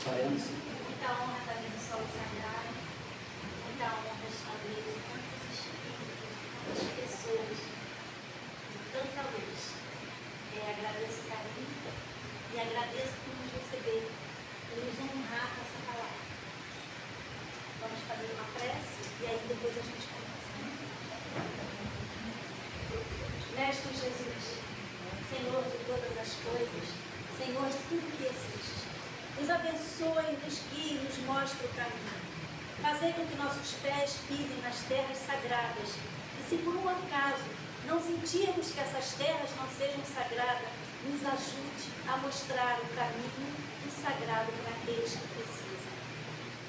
Faremos. Muita honra da vida do solo sagrado, muita honra está vendo tantos espíritos, tantas pessoas, de tanta luz. Agradeço o carinho e agradeço por nos receber, por nos honrar com essa palavra. Vamos fazer uma prece e aí depois a gente começa. Mestre Jesus, Senhor de todas as coisas, Senhor de tudo que existe, nos abençoe, nos guie, nos mostre o caminho. Fazer com que nossos pés pisem nas terras sagradas. E se por um acaso não sentirmos que essas terras não sejam sagradas, nos ajude a mostrar o caminho do sagrado para aqueles que precisam.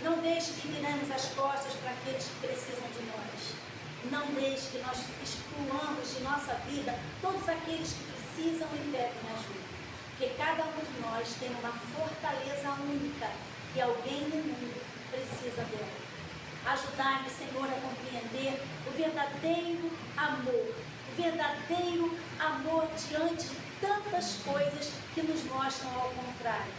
Não deixe que viremos as costas para aqueles que precisam de nós. Não deixe que nós excluamos de nossa vida todos aqueles que precisam e pedem ajuda. Porque cada um de nós tem uma fortaleza única que alguém no mundo precisa dela. Ajudai-me, Senhor, a compreender o verdadeiro amor diante de tantas coisas que nos mostram ao contrário.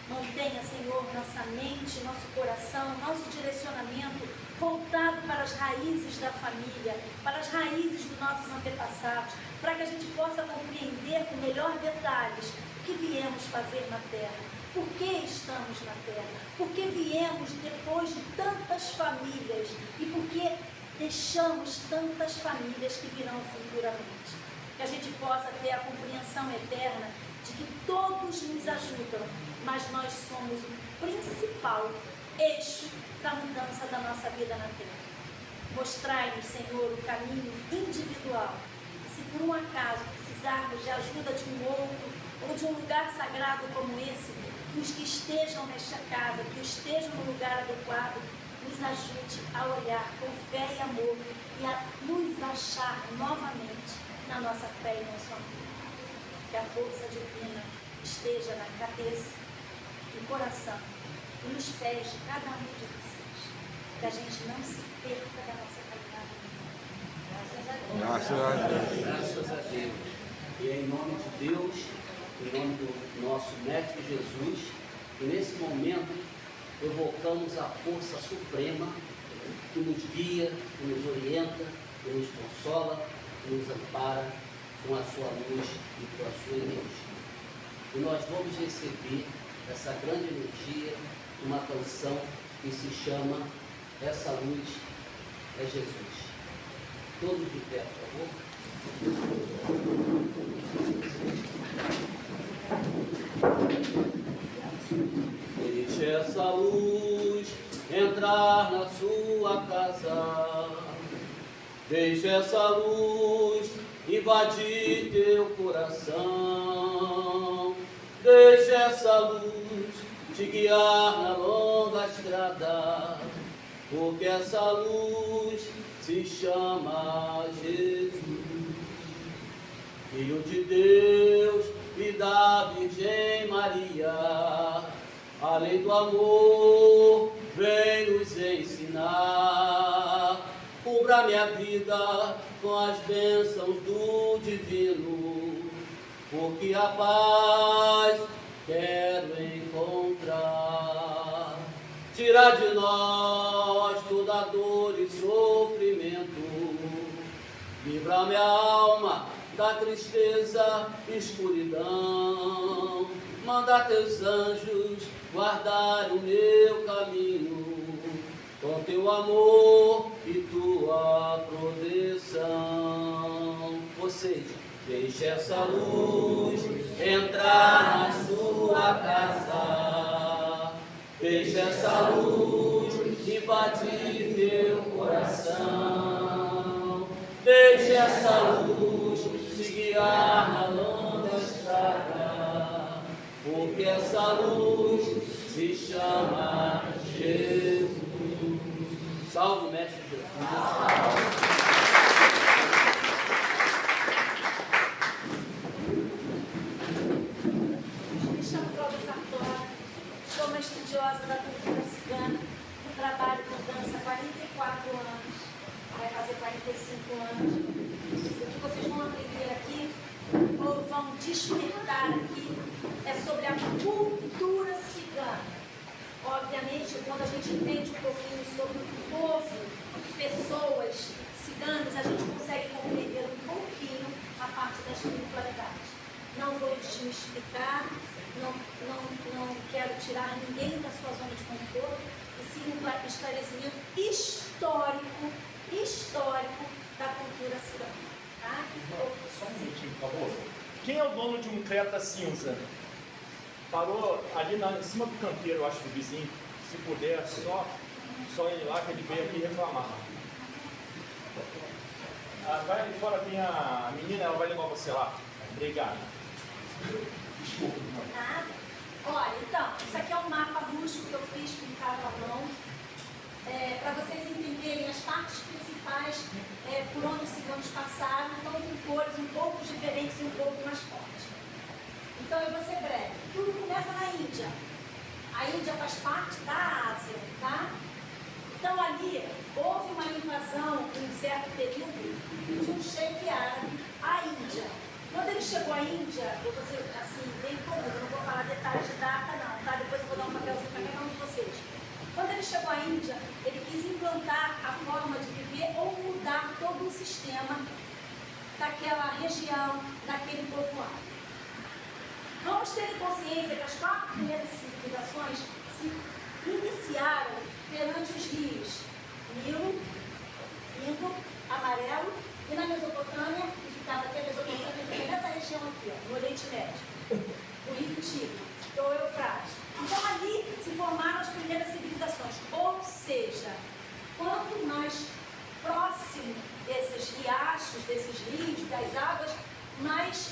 Mantenha, Senhor, nossa mente, nosso coração, nosso direcionamento voltado para as raízes da família, para as raízes dos nossos antepassados, para que a gente possa compreender com melhor detalhes o que viemos fazer na Terra, por que estamos na Terra, por que viemos depois de tantas famílias e por que deixamos tantas famílias que virão futuramente. Que a gente possa ter a compreensão eterna de que todos nos ajudam, mas nós somos o principal eixo da mudança da nossa vida na Terra. Mostrai-nos, Senhor, o caminho individual. E se por um acaso precisarmos de ajuda de um outro ou de um lugar sagrado como esse, que os que estejam nesta casa, que estejam no lugar adequado, nos ajude a olhar com fé e amor e a nos achar novamente na nossa fé e nosso amor. Que a força divina esteja na cabeça, no coração e nos pés de cada um de vocês. Que a gente não se perca da nossa caminhada. Graças a Deus. Graças a Deus. E é em nome de Deus, em nome do nosso Mestre Jesus, que nesse momento evocamos a força suprema que nos guia, que nos orienta, que nos consola, que nos ampara com a sua luz e com a sua energia. E nós vamos receber essa grande energia, uma canção que se chama Essa Luz é Jesus. Todos de pé, por favor. Deixe essa luz entrar na sua casa. Deixe essa luz invadir teu coração. Deixe essa luz te guiar na longa estrada, porque essa luz se chama Jesus. Filho de Deus e da Virgem Maria, além do amor, vem nos ensinar. Cubra minha vida com as bênçãos do divino, porque a paz quero encontrar. Tira de nós toda dor e sofrimento, livra minha alma da tristeza e escuridão. Manda teus anjos guardar o meu caminho, com teu amor e tua proteção. Vocês, deixe essa luz entrar na sua casa. Deixe essa luz invadir teu coração. Deixe essa luz te guiar na longa estrada, porque essa luz se chama Jesus. Salve o Mestre Jesus. Me chamo Cláudia Sartori, sou uma estudiosa da cultura cigana, que trabalho com dança há 44 anos, vai fazer 45 anos. O que vocês vão aprender aqui, ou vão despertar aqui, é sobre a cultura cigana. quando a gente entende um pouquinho sobre o povo, pessoas ciganas, a gente consegue compreender um pouquinho a parte da espiritualidade. Não vou desmistificar, não quero tirar ninguém da sua zona de conforto, e sim um esclarecimento histórico da cultura cigana. Tá? Só um minutinho, por favor. Quem é o dono de um Creta cinza? Parou ali em cima do canteiro, eu acho, do vizinho. Se puder, só ir lá que ele veio aqui reclamar. Vai ali fora, tem a menina, ela vai levar você lá. Obrigado. Desculpa. Nada. Olha, então, isso aqui é um mapa rústico que eu fiz pintado à mão, para vocês entenderem as partes principais por onde os ciganos passaram, então com cores um pouco diferentes e um pouco mais fortes. Então eu vou ser breve. Tudo começa na Índia. A Índia faz parte da Ásia, tá? Então ali houve uma invasão em um certo período de um sheik árabe à Índia. Quando ele chegou à Índia, eu vou ser assim, bem comum, eu não vou falar detalhes de data não, tá? Depois eu vou dar um papelzinho para cada um de vocês. Quando ele chegou à Índia, ele quis implantar a forma de viver ou mudar todo o sistema daquela região, daquele povoado. Vamos ter em consciência que as 4 primeiras civilizações se iniciaram perante os rios Nilo, Indo, Amarelo, e na Mesopotâmia, que ficava aqui, a Mesopotâmia fica nessa região aqui, ó, no Oriente Médio, o rio Tigre, ou Eufrates. Então ali se formaram as primeiras civilizações, ou seja, quanto mais próximo desses riachos, desses rios, das águas, mais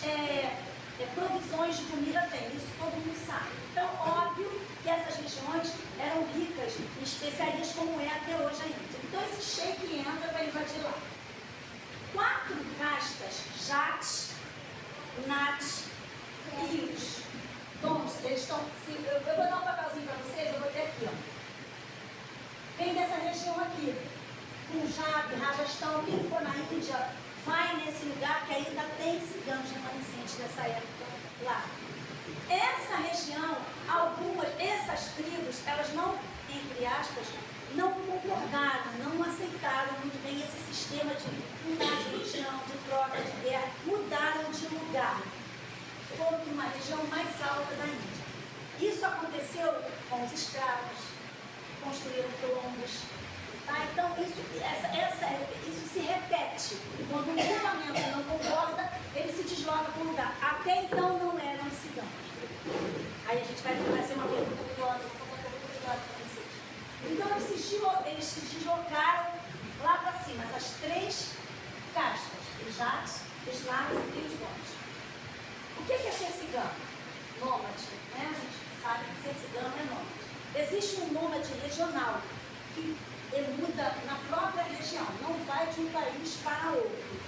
provisões de comida tem, isso todo mundo sabe. Então, óbvio que essas regiões eram ricas em especiarias como é até hoje a Índia. Então, esse sheik entra para invadir lá. 4 castas, Jats, Nats e os tons, eles estão... Eu vou dar um papelzinho para vocês, eu vou ter aqui, ó. Vem dessa região aqui. Punjab, Rajastão, quem for na Índia, vai nesse lugar que ainda tem ciganos remanescentes dessa época lá. Essa região, essas tribos, elas não, entre aspas, não concordaram, não aceitaram muito bem esse sistema de mudar de região, de troca, de guerra, mudaram de lugar. Foram para uma região mais alta da Índia. Isso aconteceu com os escravos, construíram colombas. Tá? Então, isso se repete. Quando um grupamento não concorda, ele se desloca para um lugar. Até então não eram ciganos. Aí a gente vai fazer uma pergunta curiosa, para vocês. Então, eles se deslocaram lá para cima, essas 3 castas, os Jats, os Nats e os Doms. O que é ser cigano? Nômade, né? A gente sabe que ser cigano é nômade. Existe um nômade regional, que ele muda na própria região, não vai de um país para outro.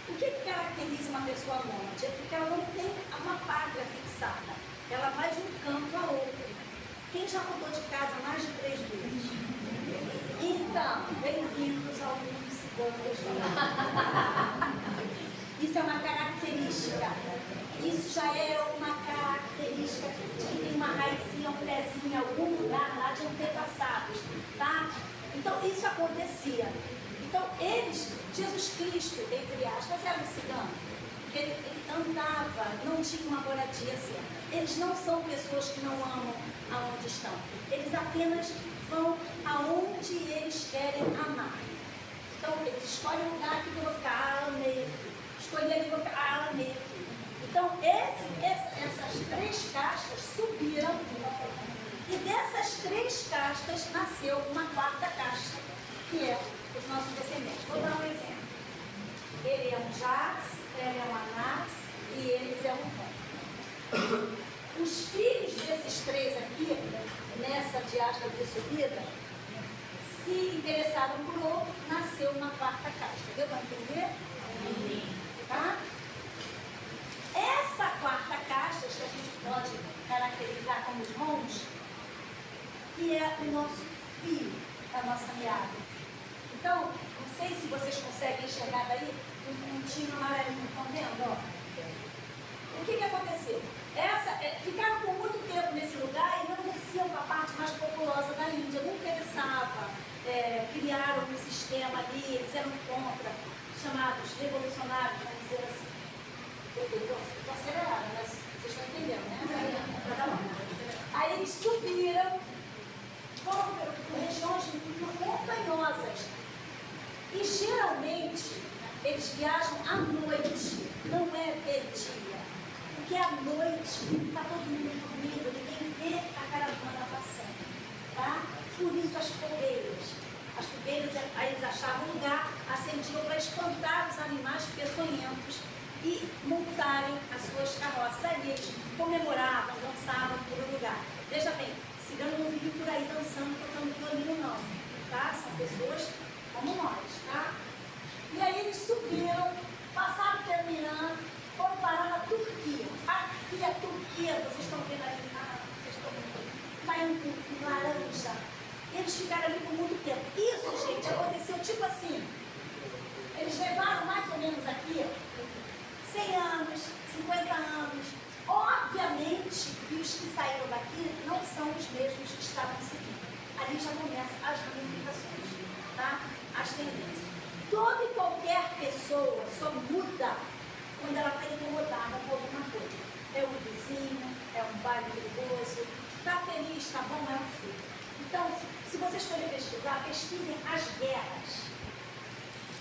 O que caracteriza uma pessoa nômade? É porque ela não tem uma pátria fixada. Ela vai de um canto a outro. Quem já mudou de casa mais de 3 vezes? Então, bem-vindos ao mundo cigano. Isso é uma característica. Isso já é uma característica de que tem uma raizinha, um pezinho em algum lugar lá de antepassados, tá? Então, isso acontecia. Então, Jesus Cristo, entre aspas, era um cigano. Ele andava, não tinha uma moradia certa. Eles não são pessoas que não amam aonde estão. Eles apenas vão aonde eles querem amar. Então, eles escolhem um lugar que eu vou ficar, amei aqui. Escolhi ali, vou ficar, amei aqui. Então, essas 3 castas subiram, e dessas 3 castas nasceu uma 4ª casta, que é os nossos descendentes. Vou dar um exemplo. Ele é um Jats, ele é um Anats e eles é um Tom. Os filhos desses 3 aqui, nessa diáspora de subida, se interessaram por outro, nasceu uma 4ª casta. Deu para entender? Tá? Essa 4ª casta, que a gente pode caracterizar como os Hons, que é o nosso filho, da nossa meada. Então, não sei se vocês conseguem enxergar daí um pontinho amarelinho, estão vendo? Ó? O que aconteceu? Ficaram por muito tempo nesse lugar e não desciam para a parte mais populosa. criaram um sistema ali, eles eram contra, chamados revolucionários, vamos dizer assim. Eu estou acelerada, mas vocês estão entendendo, né? Aí eles subiram, foram por regiões montanhosas. E geralmente eles viajam à noite, não é de dia. Porque à noite está todo mundo dormindo, ninguém vê a caravana passando. Tá? Por isso as fogueiras. As fogueiras, aí eles achavam um lugar, acendiam para espantar os animais peçonhentos e montarem as suas carroças. Aí eles comemoravam, dançavam por um lugar. Veja bem, cigano não vive por aí dançando, tocando violino não, tá? São pessoas como nós, tá? E aí eles subiram, passaram pelo Irã, foram parar na Turquia. Aqui a Turquia, vocês estão vendo ali, vocês estão vendo, está em laranja. Eles ficaram ali por muito tempo. Isso, gente, aconteceu tipo assim. Eles levaram mais ou menos aqui 100 anos, 50 anos. Obviamente que os que saíram daqui não são os mesmos que estavam seguindo. Ali já começam as ramificações, tá? As tendências. Toda e qualquer pessoa só muda quando ela está incomodada com alguma coisa. É um vizinho, é um bairro perigoso, está feliz, está bom, é um filho. Então, se vocês forem pesquisar, pesquisem as guerras.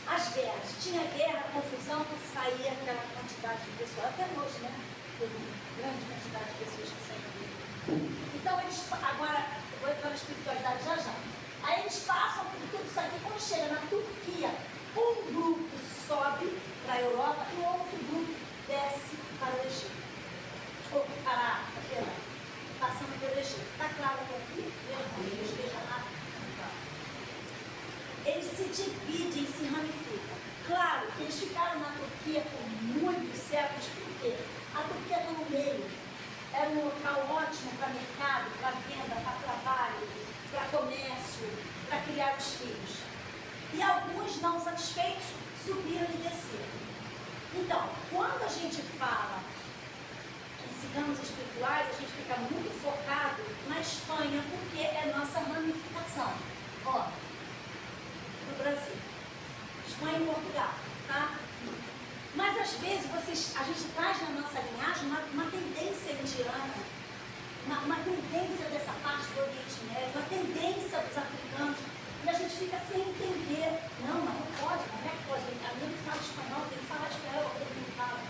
As guerras. Tinha guerra, confusão, saía aquela quantidade de pessoas. Até hoje, né? Tem uma grande quantidade de pessoas que saem daqui. Então, eles, agora, eu vou entrar na espiritualidade já já. Aí eles passam por tudo isso aqui. Quando chega na Turquia, um grupo sobe para a Europa e o outro grupo desce para o Egito. Ou para a África, perdão. Passando pelo Egito. Está claro que aqui? Veja lá. Eles se dividem e se ramificam. Claro que eles ficaram na Turquia por muitos séculos, por quê? A Turquia está no meio. Era um local ótimo para mercado, para venda, para trabalho, para comércio, para criar os filhos. E alguns não satisfeitos subiram e desceram. Então, quando a gente fala em ciganos espirituais, a gente fica muito focado na Espanha, porque é nossa ramificação. Ó, no Brasil, Espanha e Portugal, tá? Mas às vezes a gente traz na nossa linhagem uma tendência indiana, uma tendência dessa parte do Oriente Médio, uma tendência dos africanos, e a gente fica sem entender. Não, mas não pode, como é que pode? A minha que fala espanhol, tem que falar espanhol, todo mundo fala.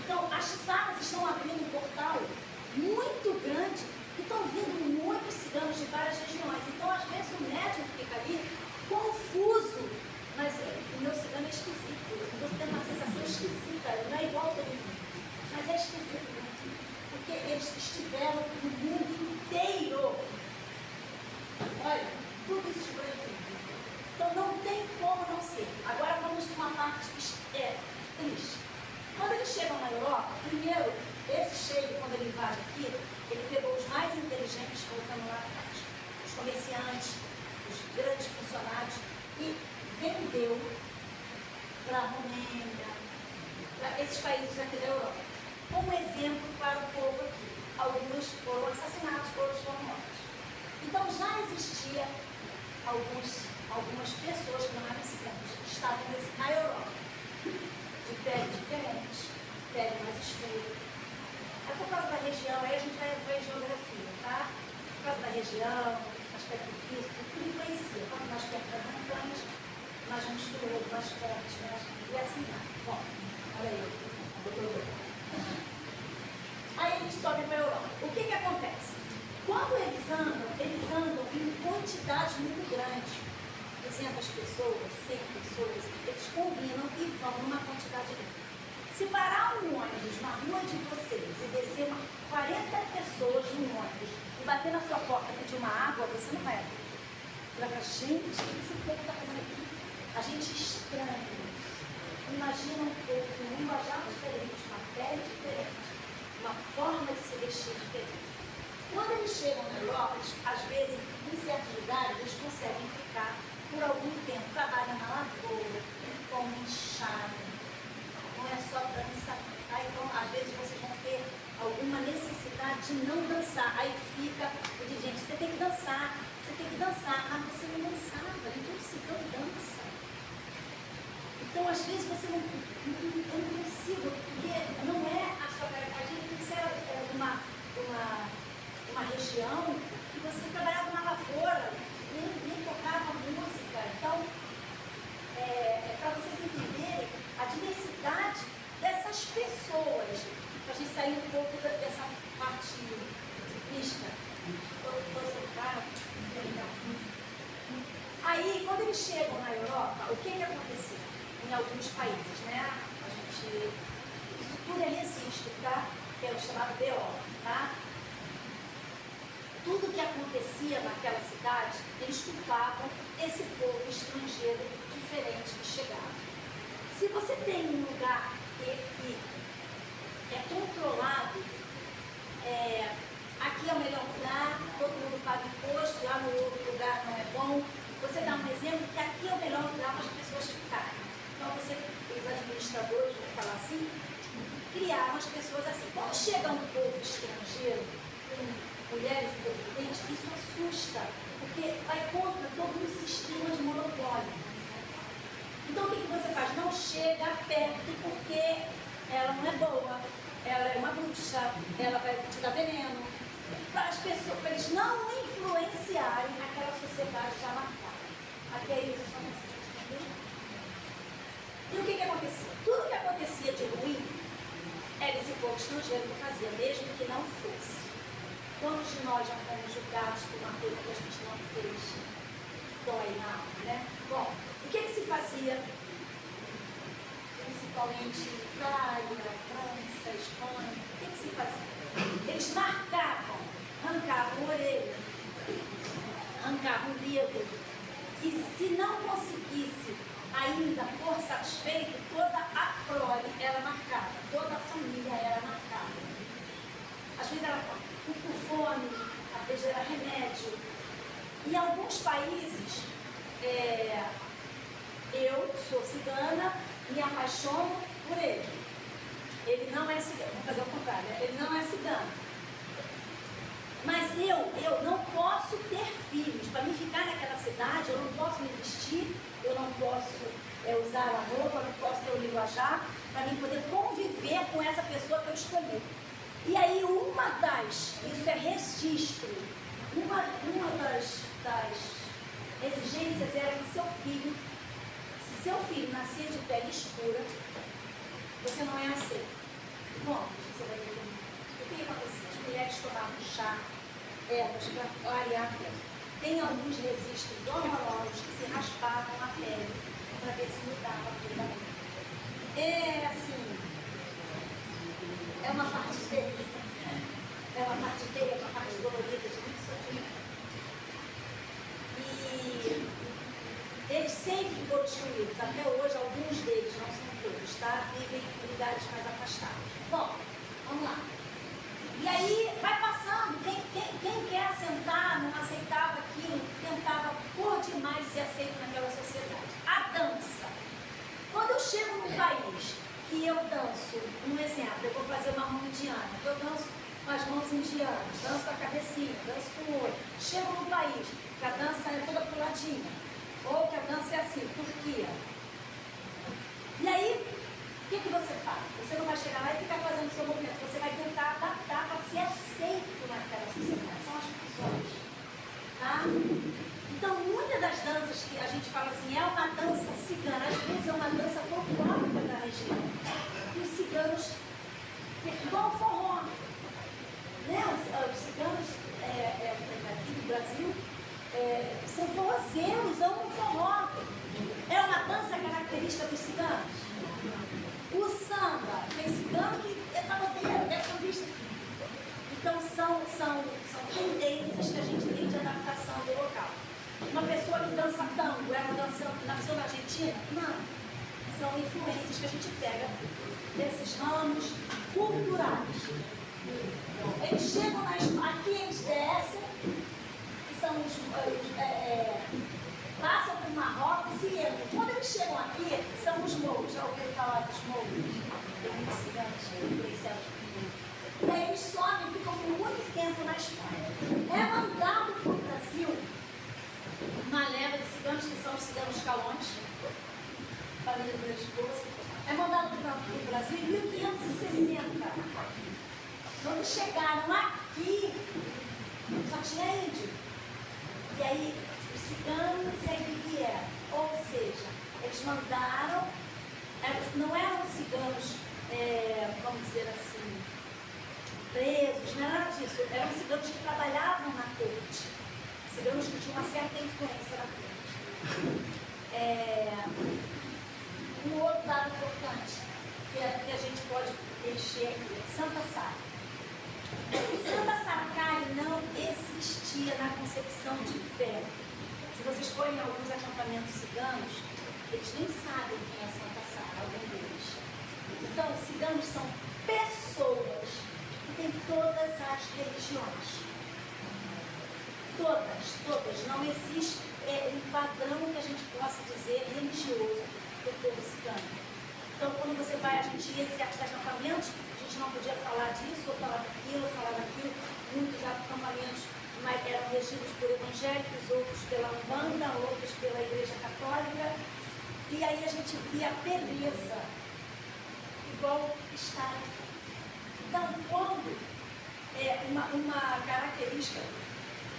Então, as chisadas estão abrindo um portal muito grande e estão vindo muitos ciganos de várias regiões. Então, às vezes, o médium fica ali confuso, mas o meu cigano é esquisito, eu estou tendo uma sensação esquisita, não é igual todo mundo, mas é esquisito, porque eles estiveram no mundo inteiro. Olha, tudo isso chegou aqui. Então não tem como não ser. Agora vamos para uma parte triste. Quando eles chegam na Europa, primeiro, esse cheio, quando ele invade aqui, ele pegou os mais inteligentes, colocando lá atrás, os comerciantes, os grandes funcionários, e vendeu para a Romênia, para esses países aqui da Europa. Como exemplo para o povo aqui. Alguns foram assassinados, outros foram mortos. Então já existia algumas pessoas que não eram ciganos, que estavam na Europa, de pele diferente, pele mais escura. É por causa da região, aí a gente vai ver geografia, tá? Por causa da região, aspecto físico, tudo influencia. Quanto mais perto das montanhas, mais musculoso, mais forte, e assim vai. Bom, olha aí, aí eles sobem para a Europa. O que acontece? Quando eles andam em quantidades muito grandes, 200 pessoas, 100 pessoas, eles combinam e vão numa quantidade grande. Se parar um ônibus na rua de vocês e descer 40 pessoas num ônibus e bater na sua porta e pedir uma água, você não vai abrir. Você vai falar, gente, o que esse povo está fazendo aqui? A gente estranha. Imagina um pouco, um linguajar diferente, uma pele diferente, uma forma de se vestir diferente. Quando eles chegam na Europa, às vezes, em certos lugares, eles conseguem ficar por algum tempo, trabalham na lavoura, comem chá, não é só dança. Tá? Então, às vezes, vocês vão ter alguma necessidade de não dançar. Aí fica, eu digo, gente, você tem que dançar, você tem que dançar. Ah, você não dançava, nem todo cigano dança. Então, às vezes, você não, eu não consigo, porque não é a sua característica. A gente conheceu uma região que você trabalhava na lavoura, nem tocava música. Então, para vocês entenderem a diversidade dessas pessoas, para a gente sair um pouco dessa parte mista. Aí, quando eles chegam na Europa, o que acontecia? Em alguns países, né? Isso tudo é registro, tá? Que é o chamado BO, tá? Tudo que acontecia naquela cidade, eles culpavam esse povo estrangeiro diferente que chegava. Se você tem um lugar que é controlado, aqui é o melhor lugar, todo mundo paga imposto, lá no outro lugar não é bom. Você dá um exemplo que aqui é o melhor lugar para as pessoas ficarem. Então, os administradores, vamos falar assim, criaram as pessoas assim. Quando chega um povo estrangeiro, com mulheres independentes, isso assusta, porque vai contra todo o sistema de monopólio. Então, o que você faz? Não chega perto porque ela não é boa, ela é uma bruxa, ela vai te dar veneno. Para as pessoas, para eles não influenciarem aquela sociedade já marcada. Até aí vocês estão entendendo? E o que acontecia? Tudo que acontecia de ruim era esse povo estrangeiro que fazia, mesmo que não fosse. Quantos de nós já fomos julgados por uma coisa que a gente não fez? Dói na alma, né? Bom, o que se fazia? Principalmente Itália, França, Espanha, o que se fazia? Eles marcavam, arrancavam a orelha, arrancavam o dedo, e se não conseguisse ainda por satisfeito, toda a prole era marcada, toda a família era marcada. Às vezes era por fome, às vezes era remédio. Em alguns países, eu sou cigana, me apaixono por ele. Ele não é cigano, vou fazer o contrário, ele não é cigano. Mas eu não posso ter filhos. Para mim ficar naquela cidade, eu não posso me vestir, eu não posso usar a roupa, eu não posso ter o linguajar, para mim poder conviver com essa pessoa que eu escolhi. E aí isso é registro, uma das exigências era que se seu filho nascer de pele escura, você não é aceito. Bom, você vai ver o que acontecia. As mulheres tomavam chá, ervas para clarear a pele. Tem alguns registros horrorosos que se raspavam a pele para ver se mudava absolutamente. É uma parte feia. É uma parte feia, uma parte dolorida, de muito sofrimento. E eles sempre foram excluídos. Até hoje, alguns deles, não são todos, tá? Vivem em lugares mais afastados. Bom, vamos lá. E aí, vai passando. Quem quer assentar, não aceitava aquilo, tentava por demais ser aceito naquela sociedade. A dança. Quando eu chego num país que eu danço, um exemplo, eu vou fazer uma mão indiana, eu danço com as mãos indianas, danço com a cabecinha, danço com o olho. Chego num país que a dança é toda pro ladinho, ou que a dança é assim, Turquia. E aí, o que você faz? Você não vai chegar lá e ficar fazendo o seu movimento, você vai tentar adaptar para ser aceito naquela sociedade. São as funções. Tá? Então, muitas das danças que a gente fala assim, é uma dança cigana, às vezes é uma dança folclórica da região. E os ciganos, igual o forró, né? Os ciganos aqui do Brasil são forrozeiros, amam forró. É uma dança característica dos ciganos. O samba, tem cigano que é pagodeiro, é sambista. Então, são tendências que a gente tem de adaptação do local. Uma pessoa que dança tango, ela nasceu na Argentina? Não. São influências que a gente pega desses ramos culturais. Eles chegam aqui, eles descem, que são passam por Marrocos e entram. Quando eles chegam aqui, são os mouros. Já ouviram falar dos mouros? Tem muitos ciganos, e aí eles sobem e ficam por muito tempo na Espanha. É mandado por ciganos, que são os ciganos calões, família do meu esposo, é mandado para o Brasil em 1560. Quando chegaram aqui, só tinha índio. E aí, os ciganos aí que vieram. Ou seja, eles mandaram, não eram ciganos, vamos dizer assim, presos, não era nada disso. Eram ciganos que trabalhavam na corte. Ciganos que tinham uma certa influência na corte. Um outro dado importante que a gente pode mexer aqui é Santa Sara. Santa Sara Kali não existia na concepção de fé. Se vocês forem em alguns acampamentos ciganos, eles nem sabem quem é Santa Sara, algum deles. Então, os ciganos são pessoas que têm todas as religiões. Todas. Não existe um padrão que a gente possa dizer religioso do povo cigano. Então, quando você vai, a gente ia em certos acampamentos, a gente não podia falar disso, ou falar daquilo. Muitos acampamentos eram regidos por evangélicos, outros pela Umbanda, outros pela Igreja Católica. E aí a gente via a beleza, igual estar aqui. Então, quando uma característica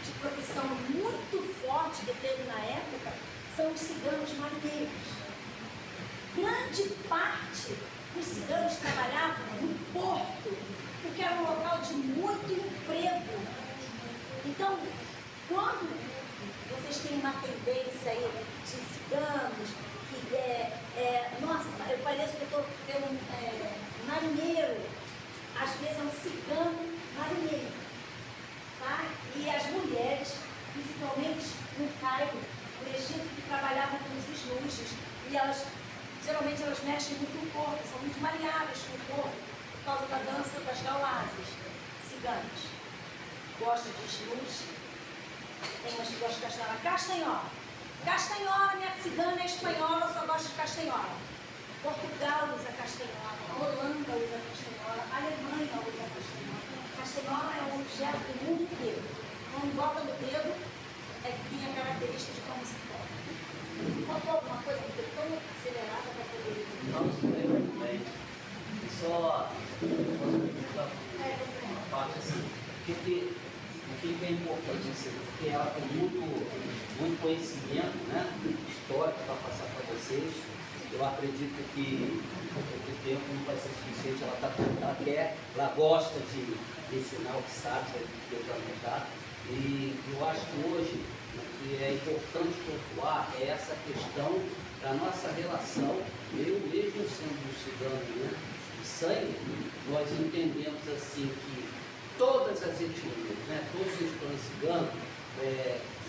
de profissão muito forte que teve na época são os ciganos marinheiros. Grande parte dos ciganos trabalhavam no porto, porque era um local de muito emprego. Então, quando vocês têm uma tendência aí de ciganos, que nossa, eu pareço que eu estou tendo um marinheiro, às vezes é um cigano marinheiro. Tá? E as mulheres, principalmente no Cairo, no Egito, que trabalhavam com os esluches, e geralmente elas mexem muito o corpo, são muito maleáveis com o corpo, por causa da dança das gaulazes. Ciganos. Gostam de esluche, tem umas que gostam de castanhola. Castanhola. Castanhola, minha cigana é espanhola, só gosta de castanhola. Portugal usa castanhola, Holanda usa castanhola, Alemanha usa castanhola. Castanhola é um objeto do mundo inteiro. Quando bota no dedo, é que tem a característica de como se toca. Faltou alguma coisa que foi tão acelerada para poder... Não, muito bem. Só posso perguntar uma parte assim. O que é importante assim? Porque ela tem muito conhecimento, né, histórico para passar para vocês. Eu acredito que o tempo não vai ser suficiente. Ela gosta de ensinar o que sabe, de implementar. E eu acho que hoje o que é importante pontuar é essa questão da nossa relação, eu mesmo sendo um cigano, né, de sangue, nós entendemos assim que todas as etnias, né, todos os clãs ciganos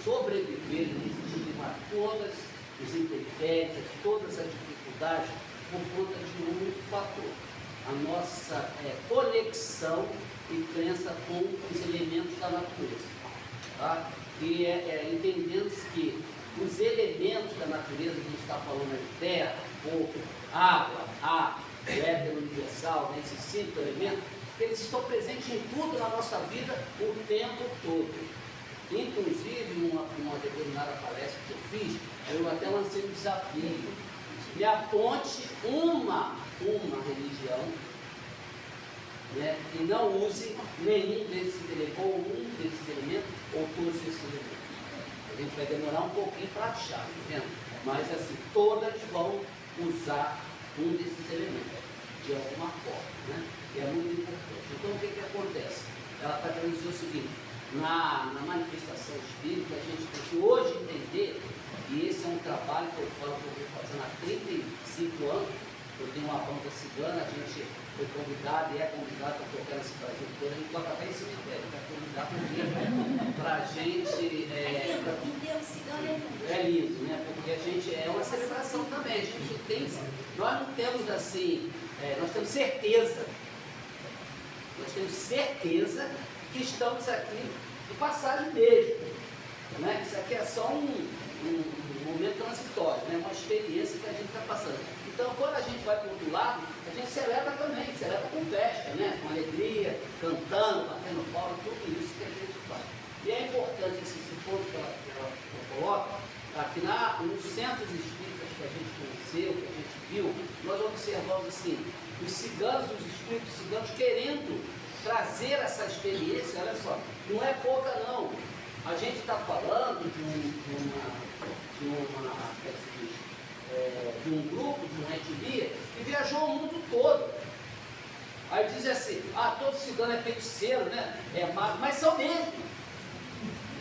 sobreviveram e resistiram a todas as intempéries, todas as dificuldades por conta de um único fator: a nossa conexão e crença com os elementos da natureza. Tá? E entendendo-se que os elementos da natureza, que a gente está falando de terra, fogo, água, ar, o éter universal, né, esses 5 elementos, eles estão presentes em tudo na nossa vida o tempo todo. Inclusive, uma determinada palestra que eu fiz, eu até lancei um desafio: me aponte uma religião, né, que não use nenhum desses elementos, ou um desses elementos, ou todos esses elementos. A gente vai demorar um pouquinho para achar, tá vendo? Mas assim, todas vão usar um desses elementos, de alguma forma, né? E é muito importante. Então, o que acontece? Ela está querendo dizer o seguinte: na manifestação espírita, a gente tem que hoje entender, e esse é um trabalho que eu falo que eu estou fazendo há 35 anos. Eu tenho uma banda cigana, a gente foi convidado e é convidado para tocar nesse Brasil todo. A gente toca até em cemitério, para convidar para a gente. Em termos cigano é lindo. É lindo, né? Porque a gente é uma celebração também. A gente tem, nós não temos assim, nós temos certeza. Nós temos certeza que estamos aqui de passagem mesmo. Né? Isso aqui é só um momento transitório, né? Uma experiência que a gente está passando. Então, quando a gente vai para o outro lado, a gente celebra também, celebra com festa, né? Com alegria, cantando, batendo palma, tudo isso que a gente faz. E é importante esse ponto que ela coloca, que centros espíritas que a gente conheceu, que a gente viu, nós observamos assim, os ciganos, os espíritos ciganos querendo trazer essa experiência. Olha só, não é pouca não. A gente está falando de um grupo, de um ente guia, que viajou o mundo todo. Aí diz assim, todo cigano é feiticeiro, né? É mago, mas são mesmo.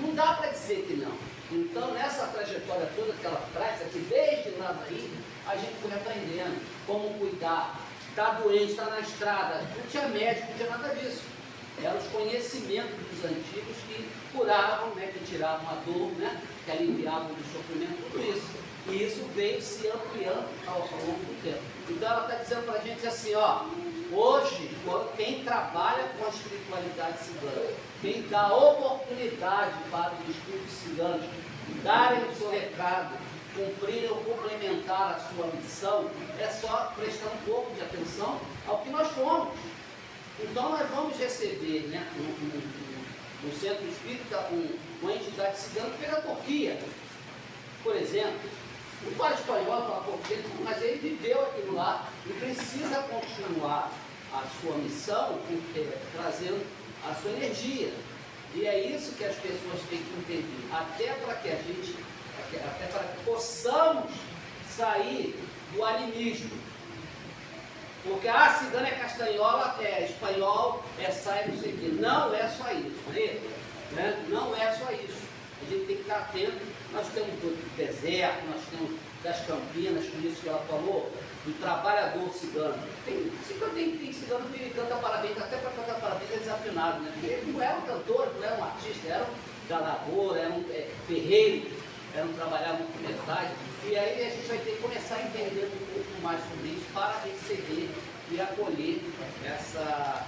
Não dá para dizer que não. Então, nessa trajetória toda que ela traz, aqui desde lá daí, a gente foi aprendendo como cuidar. Está doente, está na estrada, não tinha médico, não tinha nada disso. Eram os conhecimentos dos antigos que curavam, né, que tiravam a dor, né, que aliviavam do sofrimento, tudo isso. E isso veio se ampliando ao longo do tempo. Então ela está dizendo para a gente assim, hoje, quem trabalha com a espiritualidade cigana, quem dá oportunidade para os espíritos ciganos darem o seu recado, cumprirem ou complementar a sua missão, é só prestar um pouco de atenção ao que nós fomos. Então nós vamos receber, né, no centro espírita uma entidade cigana que veio da Turquia, por exemplo. Não fala espanhol, fala português, mas ele viveu aquilo lá e precisa continuar a sua missão, trazendo a sua energia. E é isso que as pessoas têm que entender, até para que possamos sair do animismo. Porque cigana é castanhola, é espanhol, é saia, não sei o quê. Não é só isso, né? Não é só isso. A gente tem que estar atento. Nós temos do deserto, nós temos das Campinas, por isso que ela falou, do trabalhador cigano. Tem cigano que canta parabéns, até para cantar parabéns é desafinado, né? Porque não era um cantor, não era um artista, era um da lavoura, era um ferreiro, era um trabalhador com metade. E aí a gente vai ter que começar a entender um pouco mais sobre isso para receber e acolher essa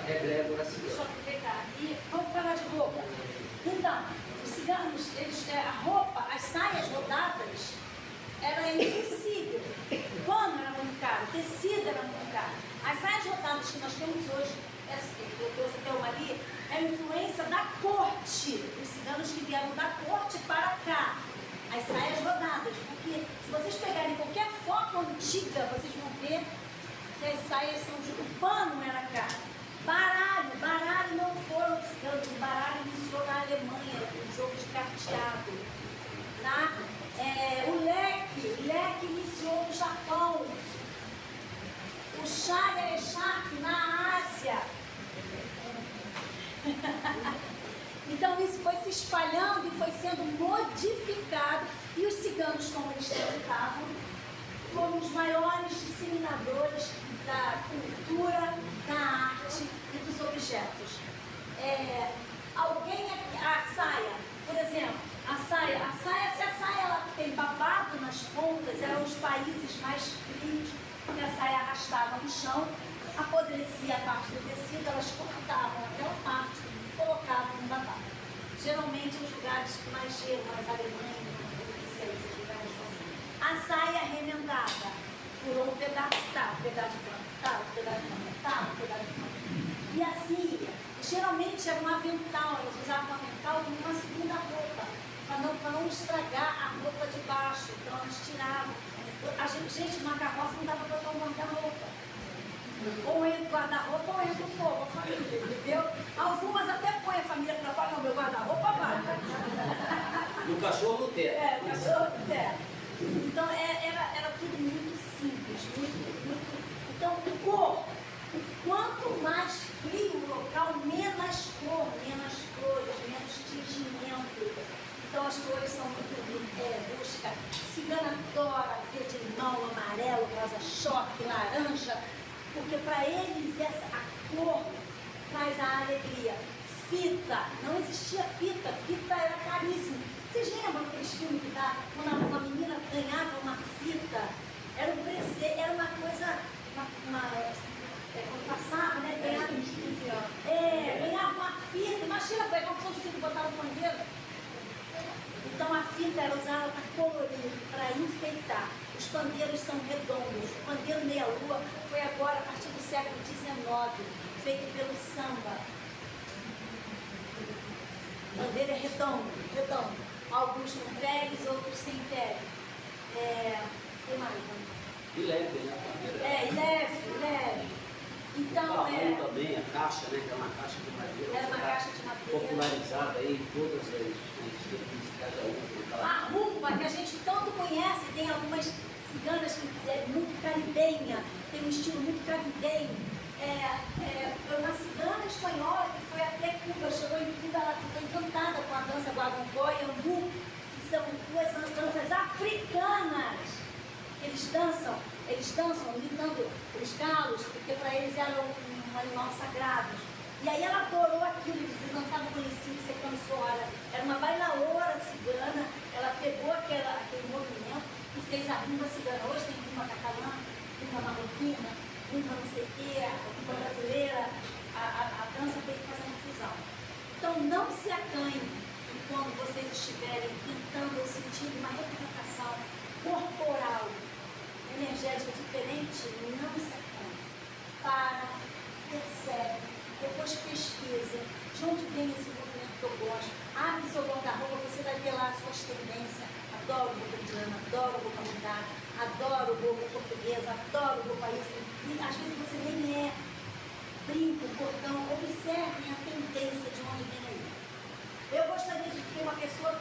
egrégora Deixa eu cigana. aproveitar. E vamos falar de roupa. Então, os ciganos, a roupa, as saias rodadas, era impossível. O pano era muito caro, o tecido era muito caro. As saias rodadas que nós temos hoje, eu trouxe até uma ali, é a influência da corte, dos ciganos que vieram da corte para cá. As saias rodadas, porque se vocês pegarem qualquer foto antiga, vocês vão ver que as saias são de... O pano era caro. Baralho não foram os ciganos, o baralho iniciou na Alemanha, com jogo de carteado. Tá? O leque iniciou no Japão. O Shag na Ásia. Então isso foi se espalhando e foi sendo modificado. E os ciganos, como eles transitavam, foram os maiores disseminadores da cultura, da arte e dos objetos. A saia, por exemplo, se a saia ela tem babado nas pontas, eram os países mais frios, que a saia arrastava no chão, apodrecia a parte do tecido, elas cortavam aquela parte e colocavam no babado. Geralmente os lugares que mais gelo, mais Alemanha, esses lugares assim. A saia remendada, furou um pedaço, um pedaço de pano, um pedaço de pano, um pedaço de pano. E assim, geralmente era um avental, eles usavam um avental como uma segunda roupa, para não estragar a roupa de baixo, então eles tiravam. Gente, uma carroça não dava para tomar guarda-roupa. Ou entra o guarda-roupa ou entra o povo, a família, entendeu? Algumas até põem a família para fora, não, meu guarda-roupa vai. E o cachorro no teto. O cachorro no teto. Então era tudo muito simples, muito. Então, cor. Quanto mais frio o local, menos cor, menos flores, menos tingimento. Então as cores são muito busca. Cigana adora verde limão, amarelo, rosa choque, laranja, porque para eles a cor traz a alegria. Fita, não existia fita era caríssimo. Vocês lembram aqueles filmes que dá, quando uma menina ganhava uma fita, era um presente, era uma coisa, quando passava, né, ganhava uns 15 anos. Ganhava uma fita, imagina pegar um pão de fita e botar no pandeiro. Então a fita era usada para colorir, para enfeitar. Os pandeiros são redondos. O pandeiro meia-lua foi agora, a partir do século XIX, feito pelo samba. O pandeiro é redondo. alguns com peles, outros sem pele. Que mais? E leve, né? E leve. Então, também, a caixa, né? Que é uma caixa de madeira. Era uma caixa de madeira. Popularizada aí em todas as tipos de cada uma. A rumba, que a gente tanto conhece, tem algumas ciganas que é muito caribenha, tem um estilo muito caribenho. Uma cigana espanhola que foi até Cuba, chegou em Cuba, ela ficou encantada com a dança guaguancó e angu, que são duas danças africanas. Eles dançam imitando os galos, porque para eles era um animal sagrado. E aí ela adorou aquilo, eles dançavam bonitinho, secando suor. Era uma bailaora cigana, ela pegou aquele movimento e fez a rumba cigana. Hoje tem rumba catalã, rumba marroquina, rumba não sei o quê, a rumba brasileira, a dança veio fazendo fusão. Então não se acanhem quando vocês estiverem tentando ou sentindo uma representação corporal, energética diferente, não se acanhe. Para, percebe, depois pesquisa de onde vem esse movimento que eu gosto. Abre seu guarda-roupa, você vai ver lá as suas tendências. Adoro roupa indiana, adoro roupa mudada, adoro roupa portuguesa, adoro roupa isso. E às vezes você nem brinco, cordão, observem a tendência de onde vem aí. Eu gostaria de ter uma pessoa.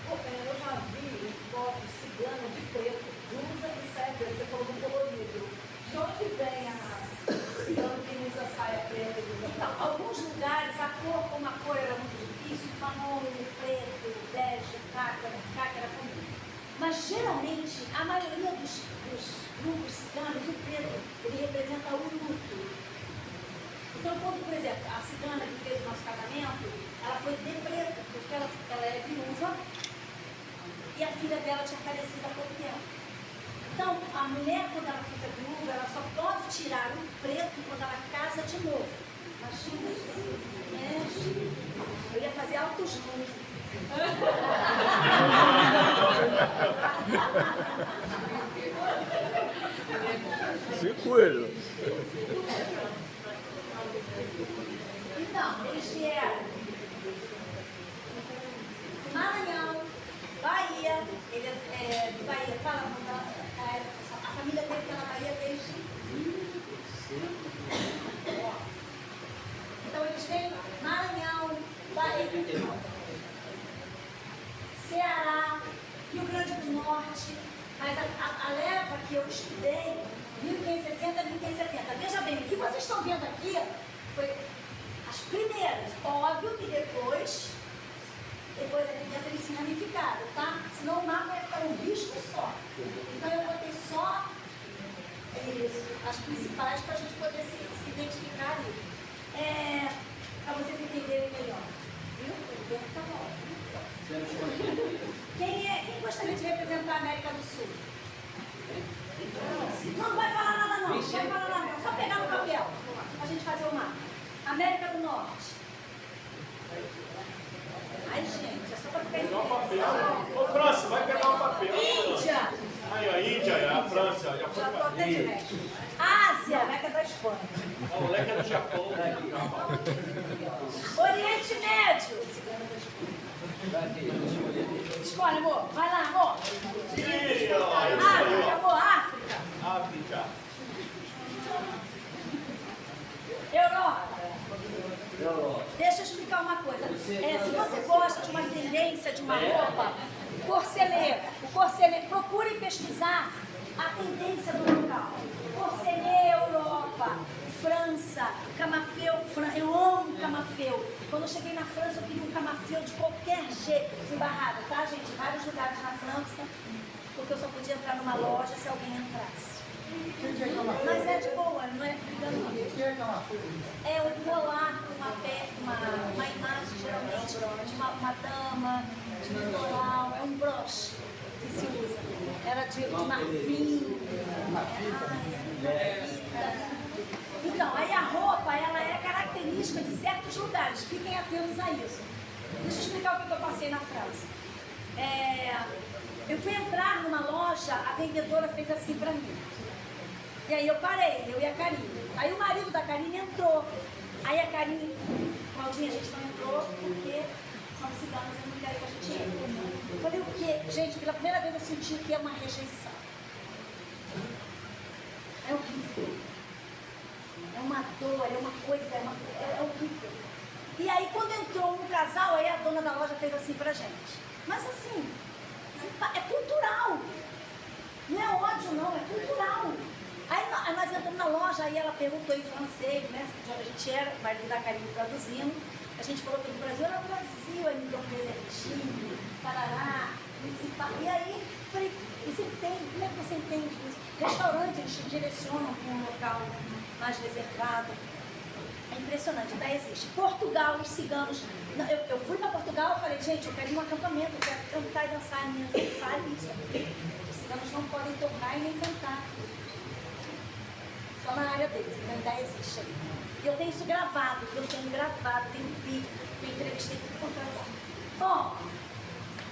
Eu já vi foto cigana de preto, blusa e saia preta, você falou do colorido. De onde vem a cigana que usa saia preta? Então, alguns lugares a cor, como a cor era muito difícil, marrom, preto, bege, cácara comum. Mas geralmente, a maioria dos grupos ciganos, o preto, ele representa o luto. Então, quando, por exemplo, a cigana que fez o nosso casamento, ela foi de preto, porque ela é viúva e a filha dela tinha falecido há pouco tempo. Então, a mulher, quando ela fica viúva, ela só pode tirar o preto quando ela casa de novo. Imagina isso. Eu ia fazer altos números. Se cuida. Então, eles vieram Maranhão, Bahia, ele é de Bahia, a família dele está na Bahia desde 1900. Então eles vêm Maranhão, Bahia, Ceará, Rio Grande do Norte, mas a leva que eu estudei, 1560 a 1570. Veja bem, o que vocês estão vendo aqui foi as primeiras. Óbvio que depois aqui dentro eles se ramificaram, tá? Senão o mapa ia ficar um risco só. Então eu botei só as principais para a gente poder se identificar ali. Para vocês entenderem melhor. Viu? O tempo está bom. Quem gostaria de representar a América do Sul? Não vai falar nada não, só pegar no papel, a gente fazer o mapa. América do Norte. Ai, gente, é só para ficar Pegar o papel. Ô, França, vai pegar o papel. Índia. Aí, a Índia, a França, já foi Já estou pra até de México. Ásia. América da Espanha. O moleque é do Japão. Oriente Médio. Escolhe, amor. Vai lá, amor. África, amor. África. África. Europa. Deixa eu explicar uma coisa. Se você gosta de uma tendência de uma roupa, corcelê, procure pesquisar a tendência do local. Corcelê, Europa, França, camafeu, eu amo camafeu. Quando eu cheguei na França, eu queria um camafeu de qualquer jeito. Fui barrada, tá, gente? Em vários lugares na França, porque eu só podia entrar numa loja se alguém entrasse. Mas é de boa, não é brigando. É um colar com uma imagem, geralmente, de uma dama, de um floral, é um broche que se usa. Era de marfim. Então, aí a roupa, ela é característica de certos lugares. Fiquem atentos a isso. Deixa eu explicar o que eu passei na França. Eu fui entrar numa loja, a vendedora fez assim pra mim. E aí eu parei, eu e a Karine. Aí o marido da Karine entrou. Aí a Karine, Claudinha, a gente não entrou porque somos ciganos e não querem que a gente Gente, pela primeira vez eu senti que é uma rejeição. É horrível. É uma dor, é uma coisa, é horrível. E aí quando entrou um casal, aí a dona da loja fez assim pra gente. Mas assim, é cultural. Não é ódio não, é cultural. Aí nós entramos na loja, aí ela perguntou em francês, né, de onde a gente era, o marido da Karine traduzindo. A gente falou que no Brasil era o Brasil, aí me deu um presentinho, parará, e aí, falei, você entende? Como é que você entende isso? Restaurante, eles te direcionam para um local mais reservado. É impressionante, ainda existe. Portugal, os ciganos. Eu fui para Portugal e falei, gente, eu quero ir num acampamento, eu quero cantar e dançar. Minha mãe fala isso. Os ciganos não podem tocar e nem cantar. Só na área deles, então ainda existe aí. E eu tenho isso gravado, tenho vídeo, eu entrevistei tudo quanto é lugar. Bom,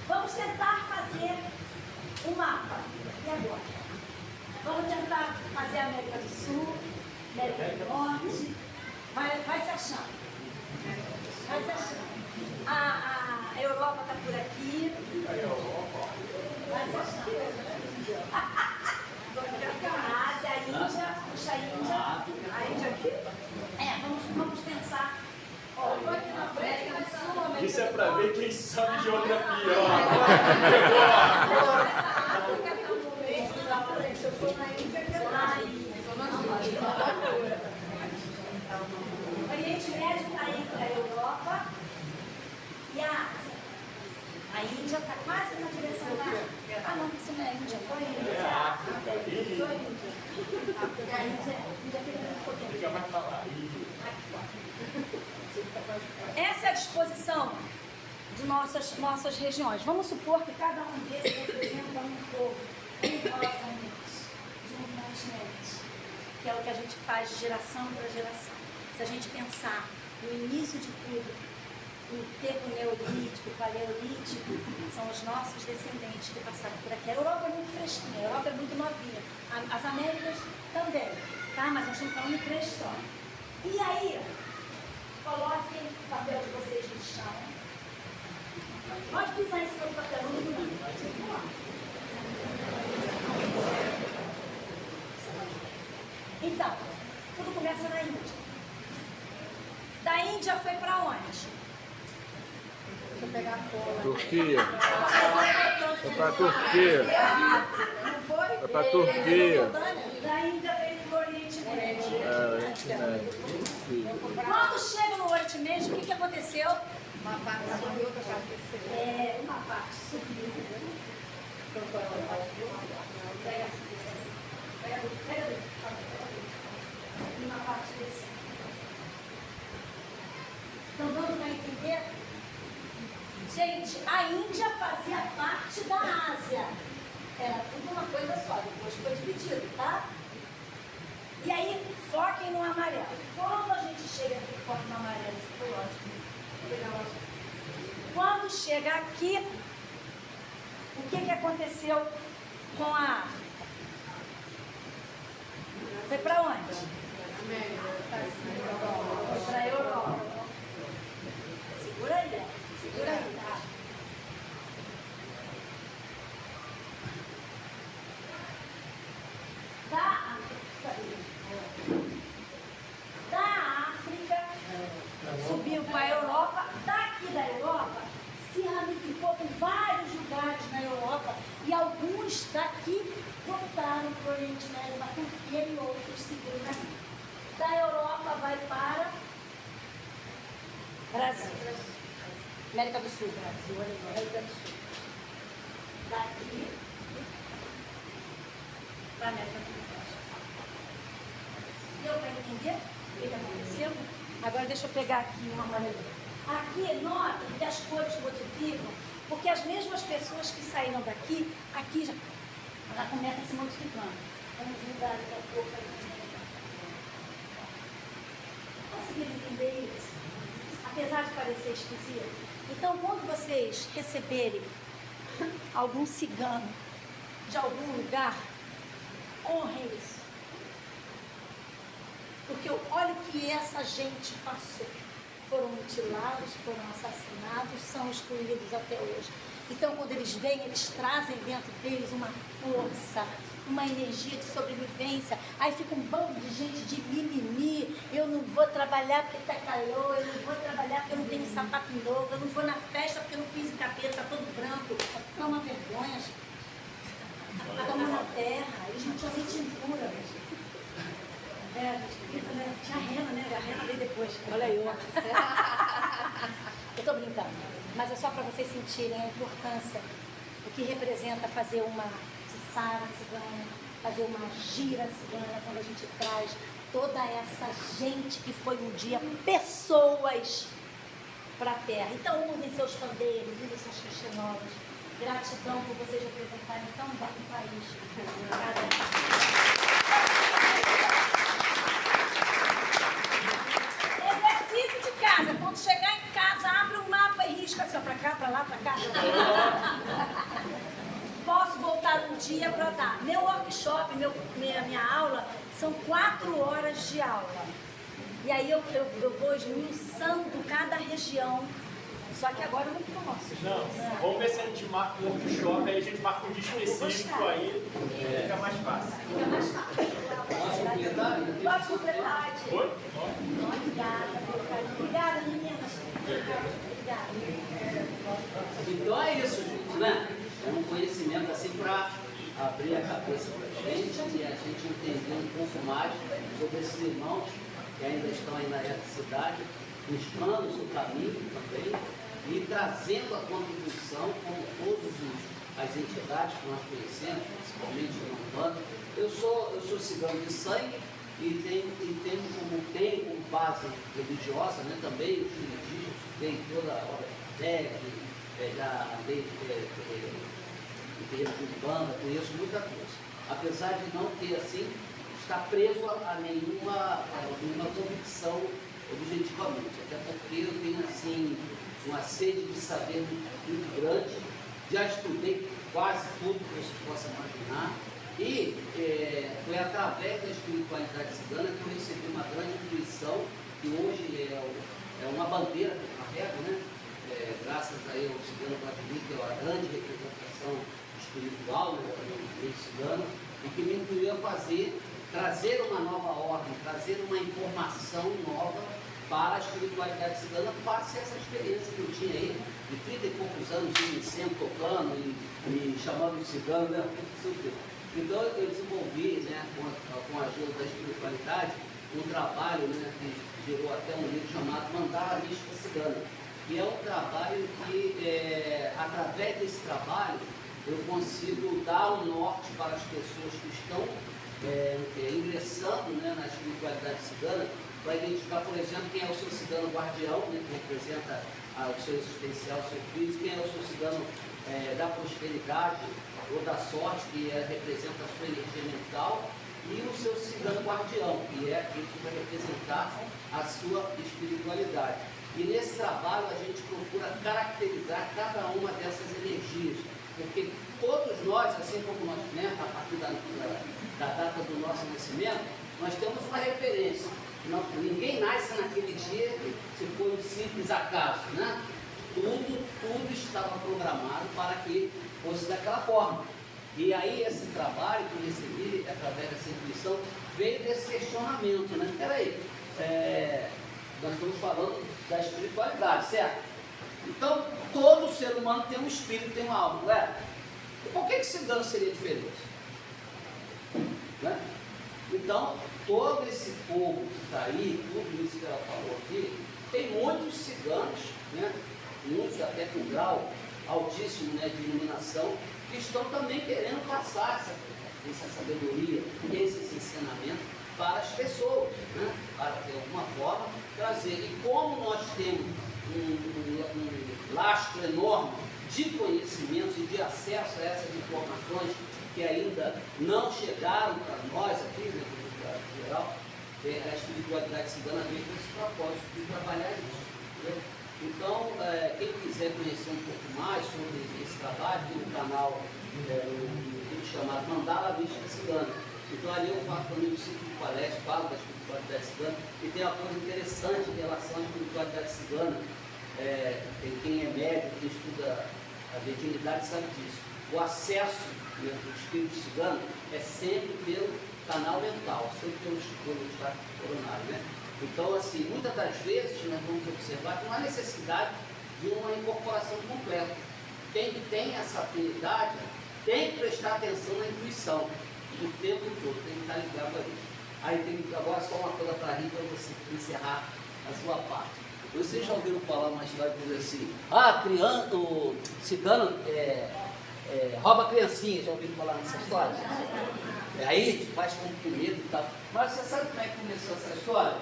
vamos tentar fazer um mapa. E agora? Vamos tentar fazer a América do Sul, América do Norte. Vai se achando. Vai se achando. A Europa está por aqui. Vai se achando. A Ásia, a Índia, puxa a Índia. A Índia aqui? Vamos pensar. Ó, eu tô aqui na América do Sul, América Isso é do para Norte. ver quem sabe geografia. Ó. Essa África está no meio da frente. Eu sou na Índia, que é lá. O Oriente Médio está entre a Europa e a Ásia. A Índia está quase na direção da África. Ah, não, isso não é a Índia, foi a Índia. É a África. Isso é a Índia. A Índia fica um pouquinho. Fica mais para lá. Essa é a disposição de nossas regiões. Vamos supor que cada um desses representa um povo rigorosamente, diuturnamente, que é o que a gente faz de geração para geração. Se a gente pensar no início de tudo, no tempo neolítico, paleolítico, são os nossos descendentes que passaram por aqui. A Europa é muito fresquinha, a Europa é muito novinha, as Américas também, tá? Mas nós estamos falando de pré-história. E aí, coloquem o papel de vocês no chão. Pode pisar em cima do papel, não do Então, tudo começa na Índia. Da Índia foi para onde? Deixa eu pegar a cola. Turquia. Foi pra Turquia. Não foi? Foi pra Turquia. Da Índia veio para o Oriente Médio. Oriente Médio. Quando chega no Oriente Médio, o que aconteceu? Uma parte subiu, outra parte desceu. Uma parte subiu. Pega. E uma parte desceu. Estão dando para entender? Gente, a Índia fazia parte da Ásia. Era tudo uma coisa só, depois foi dividido, tá? E aí, foquem no amarelo. Quando a gente chega aqui, foca no amarelo, isso foi ótimo. Vou pegar o azul. Quando chega aqui, o que aconteceu com a África? Foi para onde? Foi para a Europa. Segura aí, tá? Da África, subiu para a Europa. Daqui da Europa, se ramificou por vários lugares na Europa. E alguns daqui voltaram para o Oriente Médio, para Turquia e outros seguiram daqui. Da Europa vai para Brasil. América do Sul. América do Sul. Daqui para a América do Norte. Deu para entender o que está acontecendo? Agora deixa eu pegar aqui uma maneira. Aqui, notem que as cores modificam, porque as mesmas pessoas que saíram daqui, aqui já começa a se modificando. Vamos mudar daqui a pouco. Conseguiram entender isso? Apesar de parecer esquisito. Então, quando vocês receberem algum cigano de algum lugar, honrem isso. Porque olha o que essa gente passou. Foram mutilados, foram assassinados, são excluídos até hoje. Então, quando eles vêm, eles trazem dentro deles uma força, uma energia de sobrevivência. Aí fica um bando de gente de mimimi. Eu não vou trabalhar porque tá calor, eu não vou trabalhar porque eu não tenho sapato novo, eu não vou na festa porque eu não fiz o cabelo, tá todo branco. É uma vergonha, gente. Toma na terra, eles não tinham nem tintura. Tinha rena, né? A rena veio depois. Olha aí, ó. Eu tô brincando, mas é só para vocês sentirem a importância do que representa fazer uma Sara cigana, fazer uma gira cigana, quando a gente traz toda essa gente que foi um dia pessoas para a terra. Então usem seus pandeiros, usem suas cristianovas. Gratidão por vocês representarem tão bem o país. Obrigada. Exercício de casa. Quando chegar em casa, abre um mapa e risca assim, para cá, para lá, para cá. Posso voltar um dia para dar. Meu workshop, minha aula, são 4 horas de aula. E aí eu vou esmiuçando cada região. Só que agora eu não posso. Não, vamos ver se a gente marca um workshop, aí a gente marca um dia específico, aí fica mais fácil. Fica mais fácil. Posso completar? Pode completar. Oi? Obrigada, meu carinho. Obrigada, meninas. Obrigada. Então é isso, gente, né? É um conhecimento assim para abrir a cabeça para a gente e a gente entender um pouco mais sobre esses irmãos que ainda estão aí na cidade, buscando o seu caminho também e trazendo a contribuição, como todas as entidades que nós conhecemos, principalmente no Umbanda. Eu sou cigano de sangue e tenho como base religiosa, né, também o espiritismo, tem toda a obra de já andei em terreiro de Umbanda, conheço muita coisa. Apesar de não ter, assim, estar preso a nenhuma convicção objetivamente, até porque eu tenho, assim, uma sede de saber muito grande, já estudei quase tudo que você possa imaginar, e foi através da espiritualidade cigana que eu recebi uma grande intuição, que hoje é uma bandeira que eu carrego, né? Graças a eu, o cigano Vladimir, que é uma grande representação espiritual, né, do meio cigano, e que me intuiu a trazer uma nova ordem, trazer uma informação nova para a espiritualidade cigana, face a essa experiência que eu tinha aí, de 30 e poucos anos, sempre tocando e chamando de cigano, né? Então eu desenvolvi, né, com a ajuda da espiritualidade, um trabalho, né, que gerou até um livro chamado Mandala Mística Cigana, que é um trabalho que, através desse trabalho, eu consigo dar um norte para as pessoas que estão ingressando, né, na espiritualidade cigana, para identificar, por exemplo, quem é o seu cigano guardião, né, que representa o seu existencial, o seu físico, quem é o seu cigano da prosperidade ou da sorte, que representa a sua energia mental, e o seu cigano guardião, que é aquele que vai representar a sua espiritualidade. E nesse trabalho a gente procura caracterizar cada uma dessas energias, porque todos nós, assim como nós, né, a partir da data do nosso nascimento, nós temos uma referência. Ninguém nasce naquele dia se for um simples acaso, né? Tudo estava programado para que fosse daquela forma. E aí esse trabalho que eu recebi, através dessa intuição, veio desse questionamento, né? Peraí, nós estamos falando da espiritualidade, certo? Então, todo ser humano tem um espírito, tem uma alma, não é? E por que cigano seria diferente? Né? Então, todo esse povo que está aí, tudo isso que ela falou aqui, tem muitos ciganos, né? Muitos até com grau altíssimo, né, de iluminação, que estão também querendo passar essa sabedoria, esses ensinamentos para as pessoas, né? Para de alguma forma trazer. E como nós temos um lastro enorme de conhecimentos e de acesso a essas informações que ainda não chegaram para nós aqui, né, no geral, a espiritualidade cigana veio com esse propósito de trabalhar isso. Né? Então, quem quiser conhecer um pouco mais sobre esse trabalho, tem um canal chamado Mandala Mística Cigana. Então, ali eu faço também um ciclo de palestra, falo da espiritualidade cigana, e tem uma coisa interessante em relação à espiritualidade cigana. Tem quem é médico, quem estuda A mediunidade sabe disso. O acesso, né, do espírito cigano é sempre pelo canal mental, sempre pelo estado coronário, né? Então, assim, muitas das vezes nós vamos observar que não há necessidade de uma incorporação completa. Quem tem essa afinidade tem que prestar atenção na intuição o tempo todo, tem que estar ligado a isso. Aí tem agora só uma coisa para rir, para você encerrar a sua parte. Vocês já ouviram falar uma história que diz assim, criança, o cigano rouba criancinha, já ouviram falar nessa história? Aí faz com medo e tal. Mas você sabe como é que começou essa história?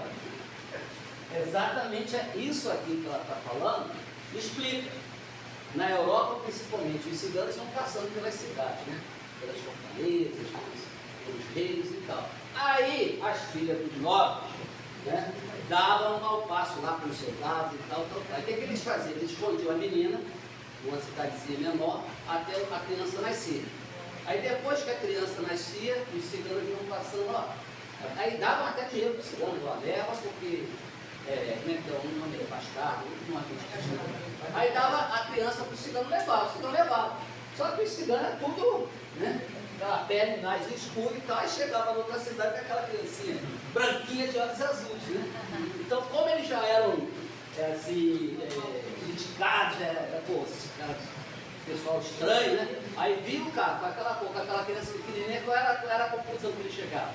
Exatamente isso aqui que ela está falando, explica. Na Europa, principalmente, os ciganos iam passando pelas cidades, né? Pelas fortalezas, pelos reis e tal. Aí, as filhas dos nobres, né, davam um mau passo lá para os soldados e tal. Aí, o que eles faziam? Eles escondiam a menina, numa cidadezinha menor, até a criança nascer. Aí, depois que a criança nascia, os ciganos iam passando, aí davam até dinheiro para o cigano, leva, porque... como é que é o nome? Bastardo, não acredito. Aí dava a criança para o cigano levar, o cigano levava. Só que o cigano é tudo, né? Aquela pele mais escura e tal, aí chegava na outra cidade com aquela criancinha branquinha de olhos azuis, né? Então, como eles já eram assim, criticados, esse cara, pessoal estranho, né? Aí viu o cara com aquela criança pequenininha, qual era a conclusão que ele chegava?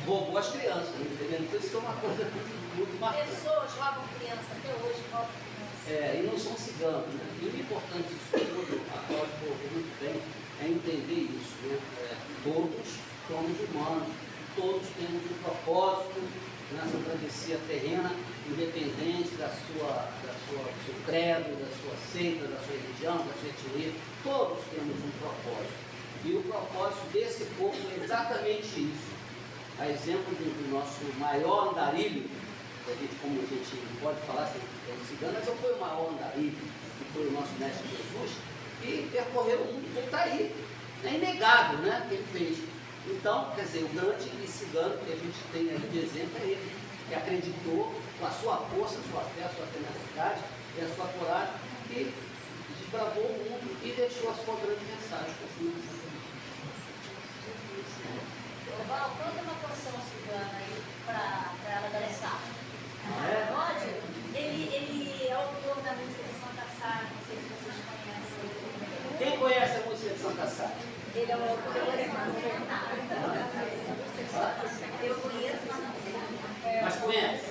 Roubou as crianças, entendeu? Então isso é uma coisa muito marcante. Pessoas roubam criança, até hoje roubam criança. E não são ciganos, né? E o importante disso tudo, a Cláudia colocou muito bem, é entender isso, né? Todos somos humanos, todos temos um propósito nessa travessia terrena, independente do seu credo, da sua seita, da sua religião, da sua etnia, todos temos um propósito. E o propósito desse povo é exatamente isso. A exemplo do nosso maior andarilho, como a gente pode falar que é um cigano, mas foi o maior andarilho, que foi o nosso mestre Jesus, que percorreu o mundo, ele está aí. É inegável, né, que ele fez. Então, quer dizer, o grande cigano que a gente tem aí de exemplo é ele, que acreditou com a sua força, a sua fé, a sua tenacidade e a sua coragem, que desbravou o mundo e deixou a sua grande mensagem. Val, canta uma canção cigana aí para ela dançar. Pode? Ele é autor da música de Santa Sara, não sei se vocês conhecem. Quem conhece a música de Santa Sara? Ele é o autor da Eu conheço, mas não sei. Mas conhece?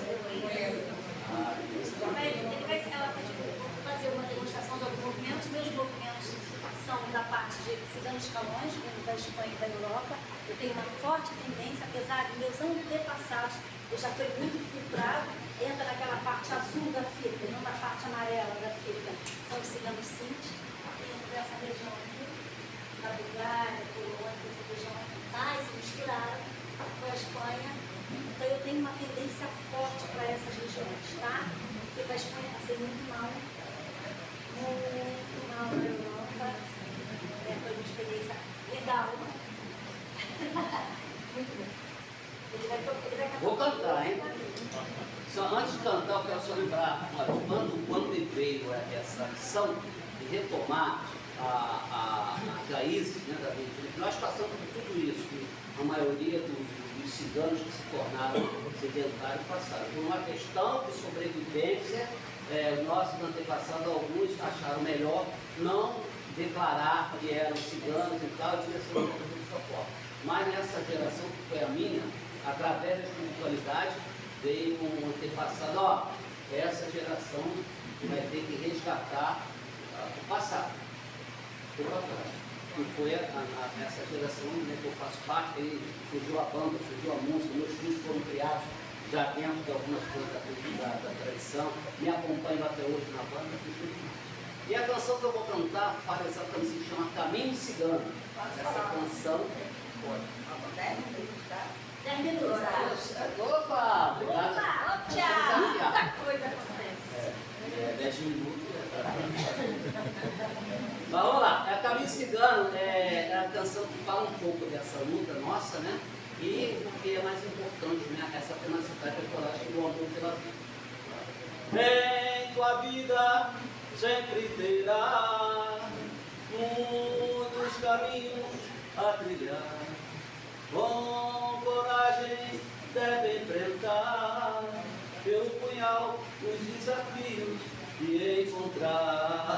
Ela vai fazer uma demonstração de alguns movimentos. Meus movimentos são da parte de ciganos escalões, vindo da Espanha e da Europa. Eu tenho uma forte tendência, apesar de meus antepassados, eu já fui muito filtrado, entra naquela parte azul da fita, não na parte amarela da fita. São os ciganos Sinti, dentro dessa região aqui, na Bulgária, Polônia, essa região mais misturada com a Espanha. Então eu tenho uma tendência forte para essas regiões, tá? Porque a Espanha passei muito mal na Europa. Foi uma experiência legal. Muito bom. Ele vai cantar. Vou cantar, hein? Só antes de cantar, eu quero só lembrar, quando me veio essa missão de retomar as raízes, né, da vida, nós passamos por tudo isso, que a maioria dos ciganos que se tornaram sedentários passaram por uma questão de sobrevivência. Nossos antepassados, alguns acharam melhor não declarar que eram ciganos e tal, e tinha sido uma coisa de socorro. Mas nessa geração que foi a minha, através da espiritualidade, veio um antepassado, essa geração vai ter que resgatar o passado, por atrás. Que foi essa geração, né, que eu faço parte, aí surgiu a banda, surgiu a música, meus filhos foram criados já dentro de algumas coisas da tradição, me acompanham até hoje na banda. E a canção que eu vou cantar fala exatamente, se chama Caminho Cigano. Essa canção, pode. 10 minutos. Opa! Obrigado. Muita coisa acontece. 10 minutos. Mas vamos lá, Caminho Cigano é a canção que fala um pouco dessa luta nossa, né? E o que é mais importante, né? Essa tenacidade e coragem do amor pela vida. Em tua vida sempre terás a trilhar. Com coragem deve enfrentar pelo punhal os desafios e encontrar